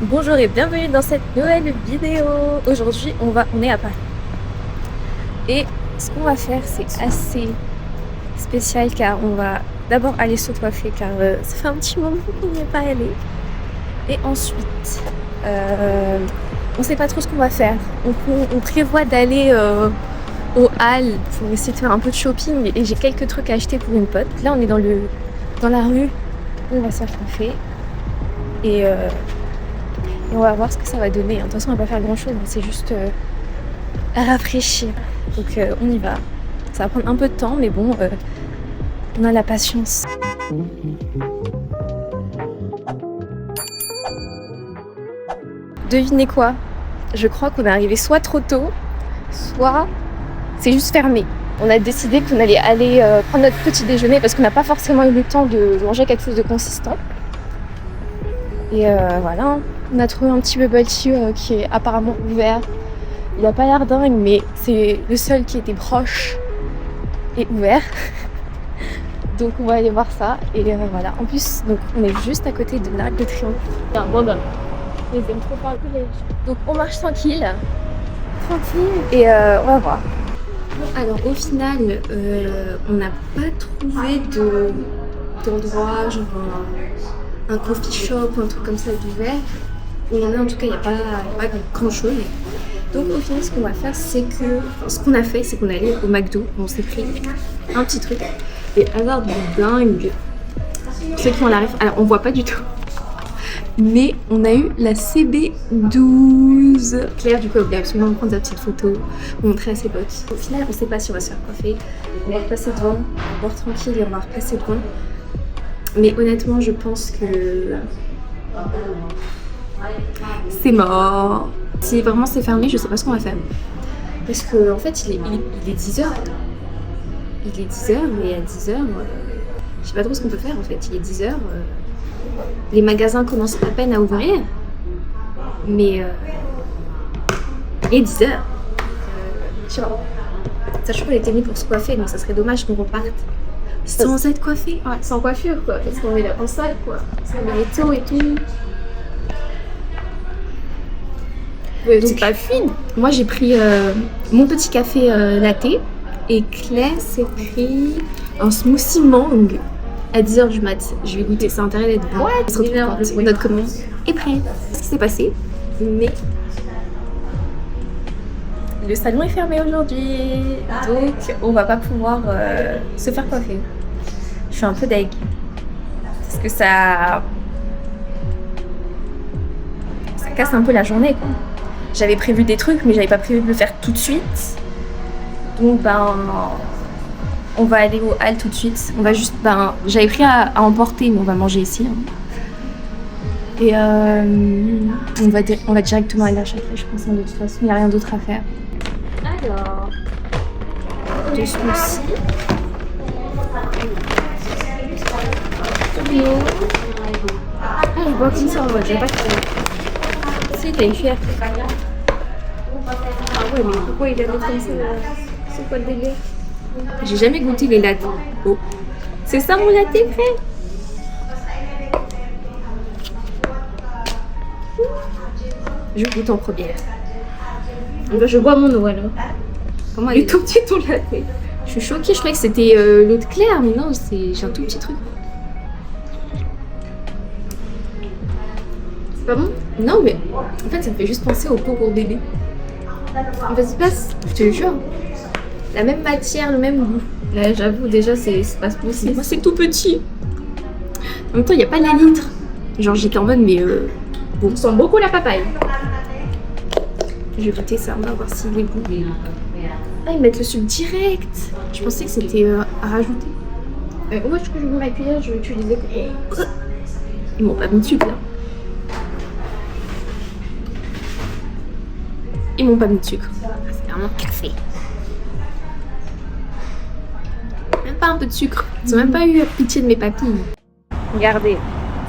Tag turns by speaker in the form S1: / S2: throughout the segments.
S1: Bonjour et bienvenue dans cette nouvelle vidéo. Aujourd'hui on est à Paris. Et ce qu'on va faire c'est assez spécial car on va d'abord aller se coiffer car ça fait un petit moment qu'on n'y est pas allé. Et ensuite on sait pas trop ce qu'on va faire. On prévoit d'aller aux Halles pour essayer de faire un peu de shopping et j'ai quelques trucs à acheter pour une pote. Là on est dans la rue où on va se faire coiffer et on va voir ce que ça va donner. De toute façon, on va pas faire grand chose, c'est juste rafraîchir. Donc, on y va. Ça va prendre un peu de temps, mais bon, on a la patience. Devinez quoi? Je crois qu'on est arrivé soit trop tôt, soit c'est juste fermé. On a décidé qu'on allait aller prendre notre petit déjeuner parce qu'on n'a pas forcément eu le temps de manger quelque chose de consistant. Et voilà, on a trouvé un petit bubble tea qui est apparemment ouvert. Il a pas l'air dingue, mais c'est le seul qui était proche et ouvert. Donc on va aller voir ça. Et voilà, en plus, donc, on est juste à côté de l'Arc de Triomphe. Ils aiment trop parler. Donc on marche tranquille. Et on va voir. Bon, alors au final, on n'a pas trouvé d'endroit, genre un coffee shop ou un truc comme ça d'ouvert. Où il y en a, en tout cas, il n'y a pas grand chose. Donc au final, ce qu'on va faire, c'est que ce qu'on a fait, c'est qu'on est allé au McDo. On s'est pris un petit truc. Et hasard de dingue, pour ceux qui ont la ref, alors on voit pas du tout. Mais on a eu la CB12. Claire, du coup, elle voulait absolument prendre sa petite photo, montrer à ses potes. Au final, on sait pas si on va se faire coiffer. On va repasser devant, on va voir tranquille et on va repasser devant. Mais honnêtement, je pense que c'est mort. Si vraiment c'est fermé, je sais pas ce qu'on va faire. Parce que en fait, il est 10h. Il est 10h, mais à 10h, je sais pas trop ce qu'on peut faire en fait. Il est 10h. Les magasins commencent à peine à ouvrir. Mais il est 10h. Je sais pas. Sachant qu'on était mis pour se coiffer, donc ça serait dommage qu'on reparte sans être coiffé. Ouais, sans coiffure quoi. Parce qu'on est là en salle quoi. Parce qu'on est tôt et tout. C'est pas fine. Moi j'ai pris mon petit café latte et Claire s'est pris un smoothie mangue à 10h du mat. Je vais goûter, ça a intérêt d'être bon. On se retrouve quand notre commande est prête. Ce qui s'est passé, mais le salon est fermé aujourd'hui, donc on va pas pouvoir se faire coiffer. Je suis un peu deg parce que ça casse un peu la journée quoi. J'avais prévu des trucs, mais j'avais pas prévu de le faire tout de suite. Donc, on va aller au hall tout de suite. On va juste, j'avais pris à emporter, mais on va manger ici. Hein. Et on va directement aller à Châtelet, je pense. Hein, de toute façon, il n'y a rien d'autre à faire. Alors, deux smoothies. Ah, je bois comme ça en mode, j'avais pas fait. Si, t'as une fière. Ah ouais, mais pourquoi il a mis comme ça? C'est quoi le délire? J'ai jamais goûté les lattes. Oh. C'est ça mon latte frais? Je goûte en première. Ben, je bois mon eau alors. Comment il est tout petit ton latte? Je suis choquée, je croyais que c'était l'eau de Claire, mais non, j'ai un tout petit truc. C'est pas bon? Non, mais en fait, ça me fait juste penser au pot pour bébé. Vas-y, passe, je te le jure. La même matière, le même goût. Là, j'avoue, déjà, c'est pas possible. Moi, c'est tout petit. En même temps, il n'y a pas la litre. Genre, j'étais en mode, mais bon, on sent beaucoup la papaye. Je vais goûter ça, on va voir s'il est bon. Ah, ils mettent le sucre direct. Je pensais que c'était à rajouter. Moi, je veux ma cuillère, je vais utiliser. Ils m'ont pas mis de sucre, là. Ils m'ont pas mis de sucre. C'est vraiment café. Même pas un peu de sucre. Ils ont même pas eu pitié de mes papilles. Regardez,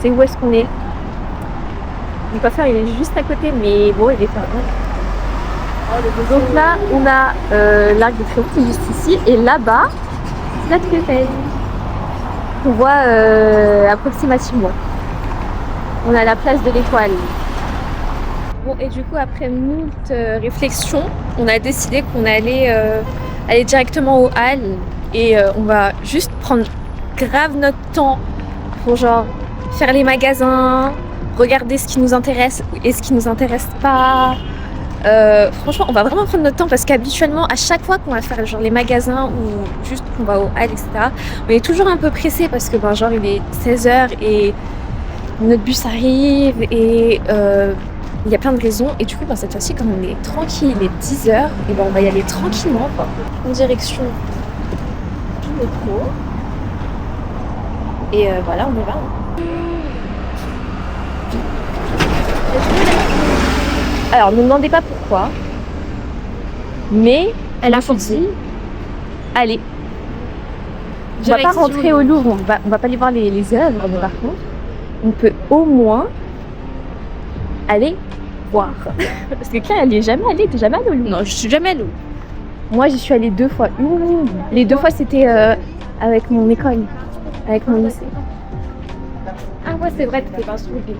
S1: c'est où est-ce qu'on est. Le coiffeur il est juste à côté, mais bon, il est fermé. Donc là, on a l'Arc de Triomphe qui est juste ici, et là-bas, c'est la Tour Eiffel. On voit approximativement. On a la place de l'Étoile. Bon, et du coup, après moult réflexions, on a décidé qu'on allait aller directement aux halles et on va juste prendre grave notre temps pour genre faire les magasins, regarder ce qui nous intéresse et ce qui nous intéresse pas. Franchement, on va vraiment prendre notre temps parce qu'habituellement, à chaque fois qu'on va faire genre les magasins ou juste qu'on va aux halles, etc., on est toujours un peu pressé parce que ben, genre il est 16h et notre bus arrive et il y a plein de raisons. Et du coup, ben, cette fois-ci, comme on est tranquille, il est 10h, et ben, on va y aller tranquillement quoi, en direction du métro. Et voilà, on y va. Alors, ne me demandez pas pourquoi, mais elle a dit allez, on va pas rentrer au Louvre, on va pas aller voir les œuvres, mais par contre, on peut au moins aller voir. Parce que Claire, elle y est jamais allée, t'es jamais allée au Louvre?
S2: Non, je suis jamais allée.
S1: Moi, j'y suis allée 2 fois. Les 2 fois, c'était avec mon école, avec mon lycée. Ah ouais, c'est vrai, t'étais pas sur le glisse.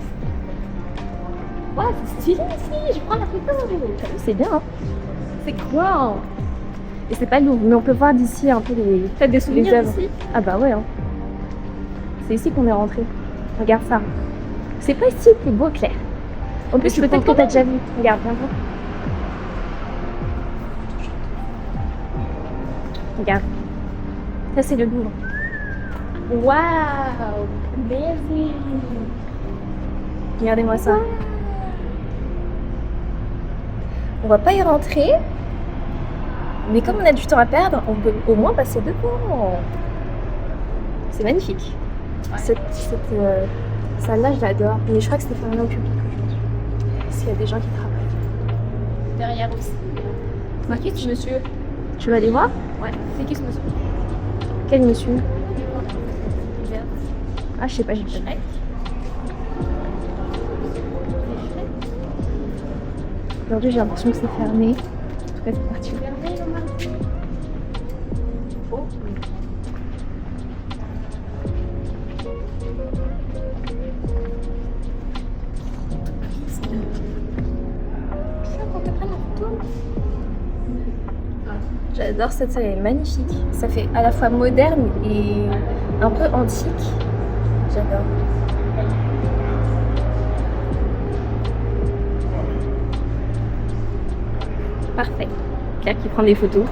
S1: Ouais, c'est stylé ici, je prends la photo. C'est bien, hein. C'est quoi? Et c'est pas lourd, mais on peut voir d'ici un peu peut-être des souvenirs œuvres. Ah bah ouais, hein. C'est ici qu'on est rentré. Regarde ça. C'est pas ici le plus beau, Claire. En plus, peut-être que t'as déjà vu. Regarde, viens voir. Regarde. Ça, c'est le Louvre. Waouh! Amazing! Regardez-moi ça. On va pas y rentrer, mais comme on a du temps à perdre, on peut au moins passer devant. C'est magnifique. Ouais. Cette salle-là, je l'adore, mais je crois que c'était fermé au public aujourd'hui. Parce qu'il y a des gens qui travaillent. Derrière aussi. C'est qui ce monsieur? Tu vas aller voir? Ouais. C'est qui ce monsieur? Quel monsieur? Ah, je sais pas, j'ai pas. Aujourd'hui, j'ai l'impression que c'est fermé. En tout cas, c'est parti. Oh. J'adore cette salle, elle est magnifique. Ça fait à la fois moderne et un peu antique. J'adore. Parfait. Claire qui prend des photos.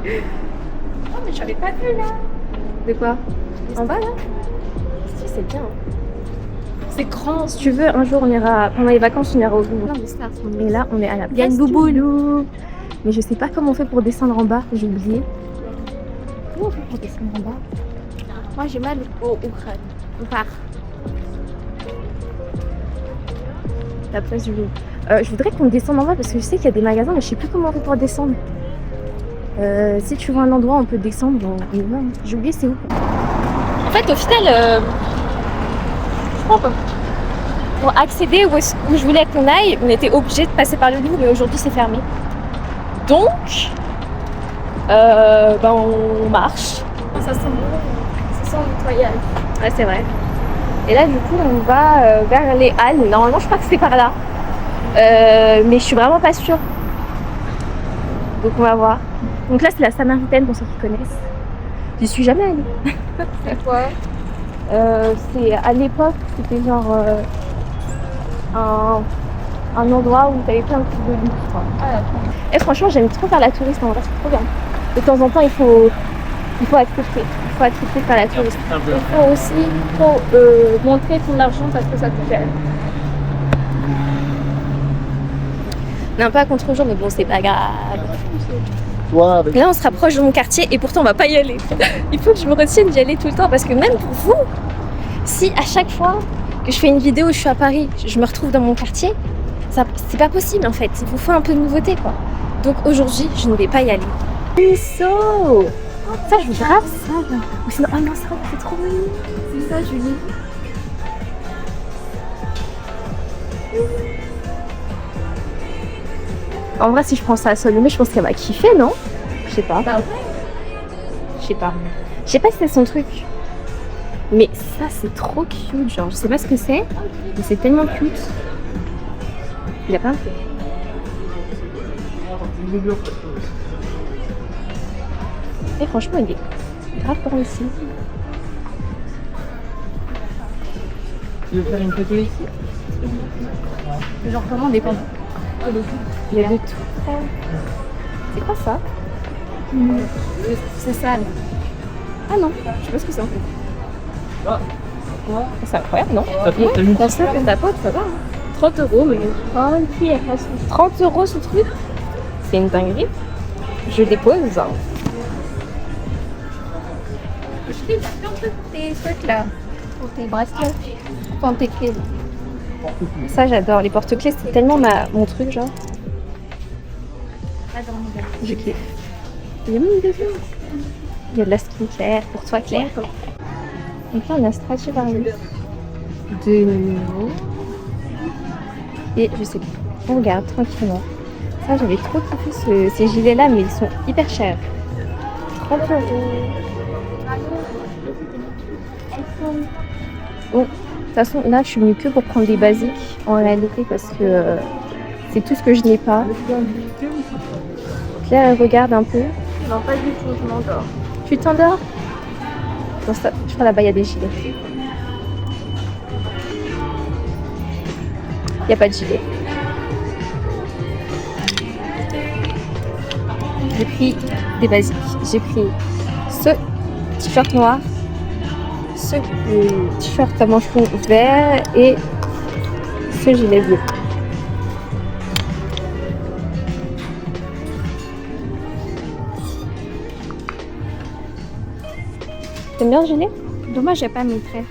S1: Oh mais j'avais pas vu là. De quoi? En bas là? Si, c'est bien. C'est grand. Si tu veux, un jour on ira, pendant les vacances, on ira au Louvre. Et là, on est à la place du Louvre. Mais je sais pas comment on fait pour descendre en bas, j'ai oublié. Comment on fait pour descendre en bas? Moi j'ai mal au crâne. On part. La place du Louvre. Je voudrais qu'on descende en bas parce que je sais qu'il y a des magasins, mais je sais plus comment on fait pour descendre. Si tu vois un endroit où on peut descendre, on y va. J'ai oublié c'est où. En fait, au final, je crois pas. Pour accéder où je voulais qu'on aille, on était obligé de passer par le Louvre, mais aujourd'hui c'est fermé. Donc, on marche. Ça sent le nettoyage. Ouais, c'est vrai. Et là, du coup, on va vers les halles. Normalement, je crois que c'est par là. Mais je suis vraiment pas sûre. Donc, on va voir. Donc là, c'est la Samaritaine pour ceux qui connaissent. J'y suis jamais allée. C'est quoi? C'est à l'époque, c'était genre un endroit où t'avais plein de trucs de luxe. Et franchement, j'aime trop faire la touriste, en vrai, c'est trop bien. De temps en temps, il faut accepter. Il faut accepter de faire la touriste. Il faut aussi montrer ton argent parce que ça te fait. On est un peu à contre-jour, mais bon, c'est pas grave. Là, on se rapproche de mon quartier et pourtant, on va pas y aller. Il faut que je me retienne d'y aller tout le temps parce que même pour vous, si à chaque fois que je fais une vidéo où je suis à Paris, je me retrouve dans mon quartier, ça, c'est pas possible en fait. Il vous faut un peu de nouveauté, quoi. Donc aujourd'hui, je ne vais pas y aller. Ruisseau! Ça, je veux grave ça. Ou sinon, oh non, ça, c'est trop mignon. C'est ça, Julie. En vrai, si je prends ça à Salomé, je pense qu'elle va kiffer, non? Je sais pas. Je sais pas. Je sais pas si c'est son truc. Mais ça, c'est trop cute. Genre, je sais pas ce que c'est, mais c'est tellement cute. Il a plein de trucs. Et franchement, il est grave grand ici.
S2: Tu veux faire une photo ici?
S1: Genre comment dépend. Il y a de tout. C'est quoi ça? C'est sale. Ah non, je sais pas ce que c'est en fait.
S2: Ah, quoi?
S1: C'est incroyable, non?
S2: T'as mis
S1: Pour ça, pour ta pote, ça va. 30 €, mais 30 € ce truc. C'est une dinguerie. Je dépose. Tes trucs là, pour tes bracelets, pour tes clés. Ça j'adore, les porte-clés c'est tellement mon truc genre. Je kiffe. Il y a même des choses. Il y a de la skincare pour toi Claire. Donc là on a Stradivarius. De nouveau. Et je sais pas. On regarde tranquillement. Ça j'avais trop kiffé ces gilets là mais ils sont hyper chers. 30 €. Bon, de toute façon, là, je suis venue que pour prendre des basiques en réalité parce que c'est tout ce que je n'ai pas. Claire, elle regarde un peu.
S3: Non, pas du tout, je m'endors.
S1: Tu t'endors? Je crois là-bas, il y a des gilets. Il n'y a pas de gilet. J'ai pris des basiques. J'ai pris ce t-shirt noir. Ce t-shirt à manches longues vert et ce gilet bleu. T'aimes bien le gilet?
S3: Dommage, j'ai pas mes traits.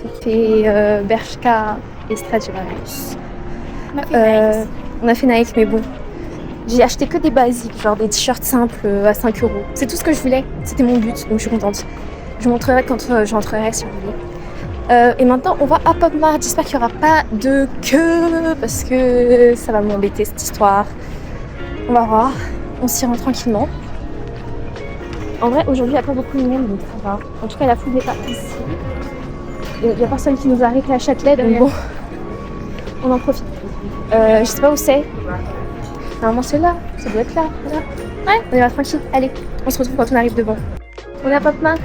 S1: C'était Bershka et Stradivarius. On a fait Nike, mais bon. J'ai acheté que des basiques, genre des t-shirts simples à 5 €. C'est tout ce que je voulais. C'était mon but, donc je suis contente. Je vous montrerai quand j'entrerai si vous voulez. Et maintenant, on va à Pop Mart. J'espère qu'il n'y aura pas de queue parce que ça va m'embêter cette histoire. On va voir. On s'y rend tranquillement. En vrai, aujourd'hui, il n'y a pas beaucoup de monde, donc ça va. En tout cas, la foule n'est pas ici. Il n'y a personne qui nous arrête à Châtelet, donc bon, on en profite. Je sais pas où c'est. Normalement, c'est là. Ça doit être là. Voilà. Ouais, on y va tranquille. Allez, on se retrouve quand on arrive devant. On est à Pop Mart.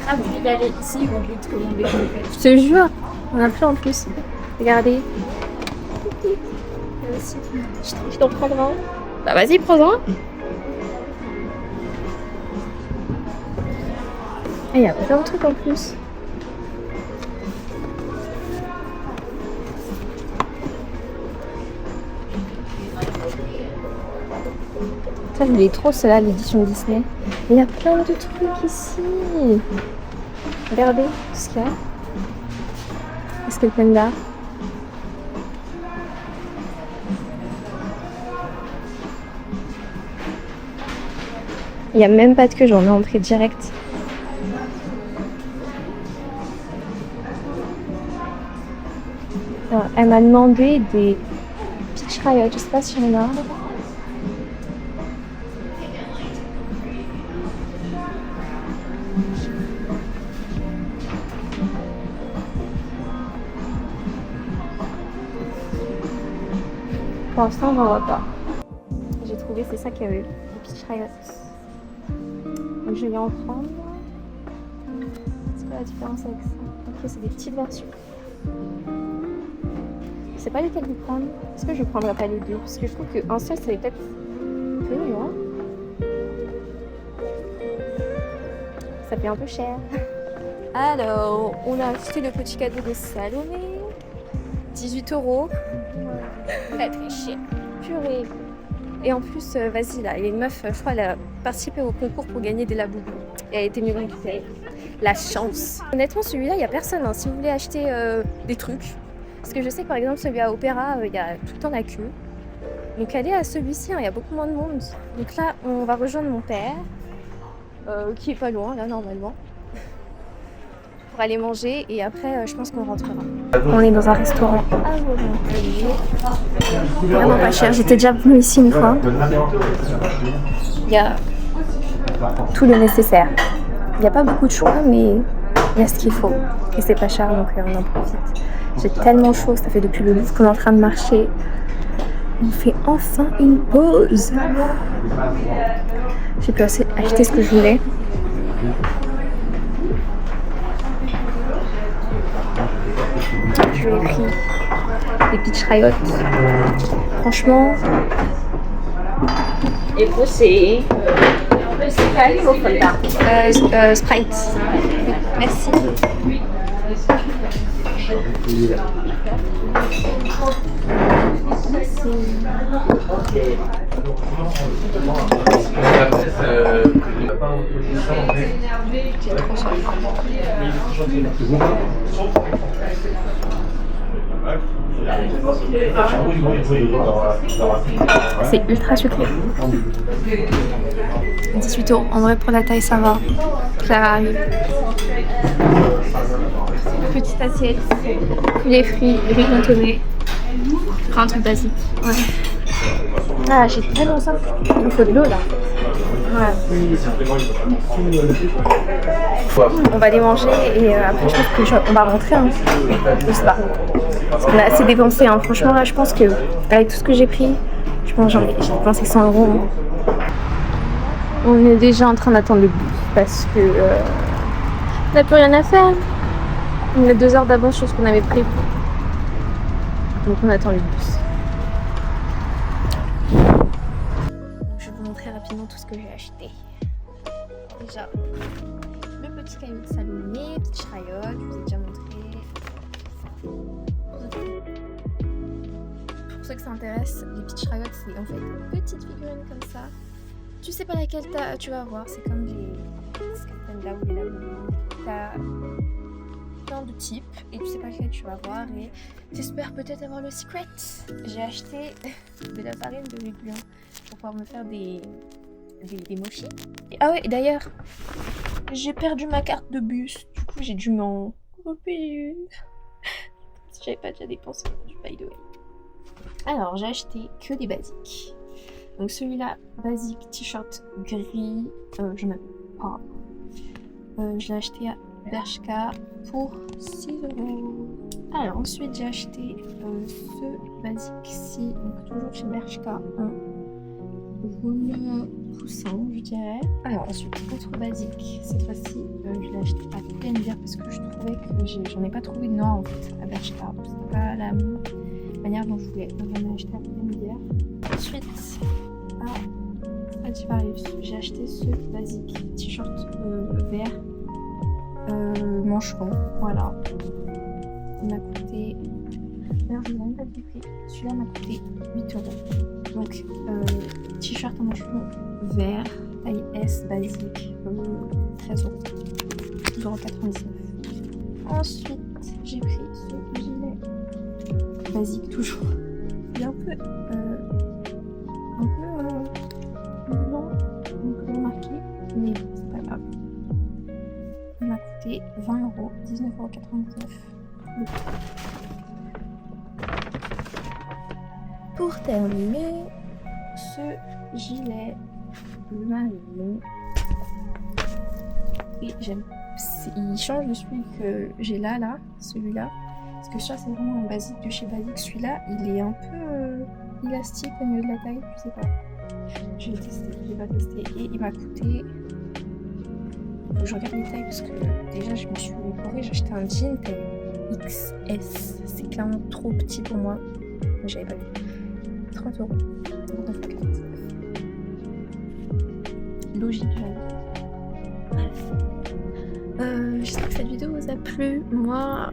S3: Grave envie d'aller ici ou envie de commander.
S1: Je te jure, on a plein en plus. Regardez. Je t'en prendrai un. Bah vas-y, prends-en un. Il y a plein de trucs en plus. Ça, je voulais trop celle-là, l'édition Disney. Il y a plein de trucs ici. Regardez ce qu'il y a. Est-ce qu'elle peine là? Il n'y a même pas de queue, j'en ai entré direct. Alors, elle m'a demandé des Peach Riot, je sais pas si il y en a. Pour l'instant, j'en vois pas. J'ai trouvé, c'est ça qu'il y avait, les Peach Riot. Donc je vais en prendre. C'est quoi la différence avec ça? Ok, c'est des petites versions. Je sais pas lesquelles vous prendre. Est-ce que je prendrais pas les deux? Parce que je trouve qu'un seul, ça va peut-être un peu loin. Ça fait un peu cher. Alors, on a acheté le petit cadeau de Salomé. 18 €. Très très cher. Purée. Et en plus, vas-y là, il y a une meuf, je crois, elle a participé au concours pour gagner des Labubu. Et elle a été mieux récupérée. La chance. Honnêtement, celui-là, il n'y a personne. Hein. Si vous voulez acheter des trucs. Parce que je sais que par exemple, celui à Opéra, il y a tout le temps la queue. Donc allez à celui-ci, il y a beaucoup moins de monde. Donc là, on va rejoindre mon père, qui est pas loin là normalement, pour aller manger. Et après, je pense qu'on rentrera. On est dans un restaurant à volonté. Vraiment pas cher. J'étais déjà venue ici une fois. Il y a tout le nécessaire. Il n'y a pas beaucoup de choix, mais il y a ce qu'il faut. Et c'est pas cher donc on en profite. J'ai tellement chaud, ça fait depuis le Louvre qu'on est en train de marcher. On fait enfin une pause. J'ai pu acheter ce que je voulais. Je lui ai pris des peach riots. Franchement.
S3: Et vous, c'est Sprite ou Fanta?
S1: Sprite. Merci. C'est ultra sucré. 18 €. En vrai, pour la taille, ça va. Ça arrive. Petite assiette. Les fruits, riz contourné. Enfin, un truc basique. Ouais. Ah, j'ai tellement ça. Il me faut de l'eau là. Ouais. On va les manger et après, je pense qu'on va rentrer. Hein. Je sais pas. Parce qu'on a assez dépensé. Hein. Franchement, là, je pense que avec tout ce que j'ai pris, je pense que j'ai dépensé 100 €. Hein. On est déjà en train d'attendre le bus parce que on n'a plus rien à faire. On a 2 heures d'avance sur ce qu'on avait prévu. Donc on attend le bus. Je vais vous montrer rapidement tout ce que j'ai acheté. Déjà, le petit caillou de salomé, petit chrayotte, je vous ai déjà montré. Pour ceux que ça intéresse, les petits chrayottes, c'est en fait une petite figurine comme ça. Tu sais pas laquelle tu vas voir, c'est comme les scapins là ou les labos. T'as plein de types et tu sais pas lequel tu vas voir et j'espère peut-être avoir le secret. J'ai acheté de la farine de légumes pour pouvoir me faire des mochis. Ah ouais, et d'ailleurs, j'ai perdu ma carte de bus. Du coup, j'ai dû m'en repayer une. Si j'avais pas déjà dépensé du by the way. Alors, j'ai acheté que des basiques. Donc celui-là, basique, t-shirt gris, je n'en ai pas. Je l'ai acheté à Bershka pour 6 €. Alors ensuite j'ai acheté ce basique-ci, donc toujours chez Bershka, un jaune poussin je dirais. Alors ensuite autre basique, cette fois-ci je l'ai acheté à Pull&Bear parce que je trouvais que j'en ai pas trouvé de noir en fait à Bershka. C'était pas la manière dont je voulais, donc j'en ai acheté à Pull&Bear. Ensuite à Stradivarius, j'ai acheté ce basique t-shirt vert manche long, voilà. Il m'a coûté. D'ailleurs, je ne même pas le prix. Celui-là m'a coûté 8 €. Donc, t-shirt en manche long vert, taille S, basique, 13 €. 12,99 €. Ensuite, j'ai pris ce gilet basique, toujours. Il est un peu blanc, un peu marqué, mais c'est pas grave. Il m'a coûté 20 €, 19,99 €. Pour terminer, ce gilet marine. Et j'aime. Il change de celui que j'ai là, celui-là. Parce que ça, c'est vraiment un basique de chez Basique. Celui-là, il est un peu élastique au niveau de la taille, je sais pas. Je l'ai testé, je l'ai pas testé. Et il m'a coûté. Je regarde les tailles parce que déjà je me suis écorée, j'ai acheté un jean taille XS. C'est clairement trop petit pour moi. Mais j'avais pas vu. 30 €. 9,49 €. Logique, bref. J'espère que cette vidéo vous a plu. Moi,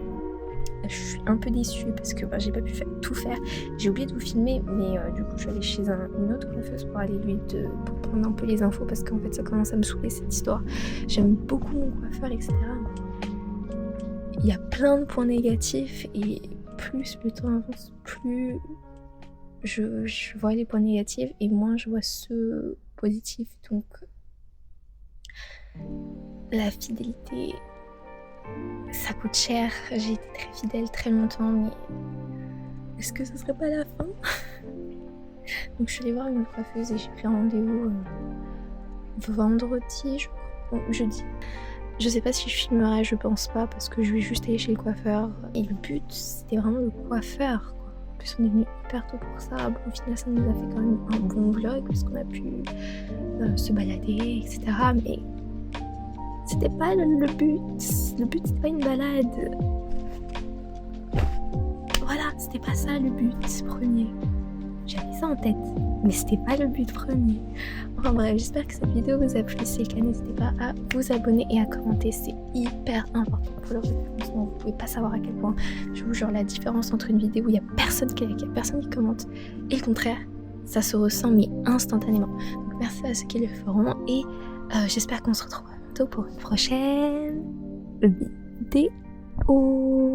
S1: je suis un peu déçue parce que j'ai pas pu tout faire. J'ai oublié de vous filmer, mais du coup je suis allée chez une autre coiffeuse pour aller pour prendre un peu les infos parce qu'en fait ça commence à me saouler cette histoire. J'aime beaucoup mon coiffeur, etc. Il y a plein de points négatifs et plus le temps avance, plus je vois les points négatifs et moins je vois ceux positifs. Donc la fidélité, ça coûte cher. J'ai été très fidèle très longtemps, mais est-ce que ce serait pas la fin? Donc je suis allée voir une coiffeuse et j'ai pris un rendez-vous vendredi, jeudi. Je sais pas si je filmerai, je pense pas, parce que je vais juste aller chez le coiffeur. Et le but, c'était vraiment le coiffeur, quoi. En plus, on est venu hyper tôt pour ça. Bon, au final, ça nous a fait quand même un bon vlog, parce qu'on a pu se balader, etc. Mais c'était pas le but. Le but, c'était pas une balade. Voilà, c'était pas ça le but premier. J'avais ça en tête, mais c'était pas le but premier. Enfin bref, j'espère que cette vidéo vous a plu. Si c'est le cas, n'hésitez pas à vous abonner et à commenter. C'est hyper important pour le référencement. Vous pouvez pas savoir à quel point, je vous jure, la différence entre une vidéo où il y a personne qui commente et le contraire, ça se ressent mais instantanément. Donc merci à ceux qui le feront et j'espère qu'on se retrouvera bientôt pour une prochaine vidéo.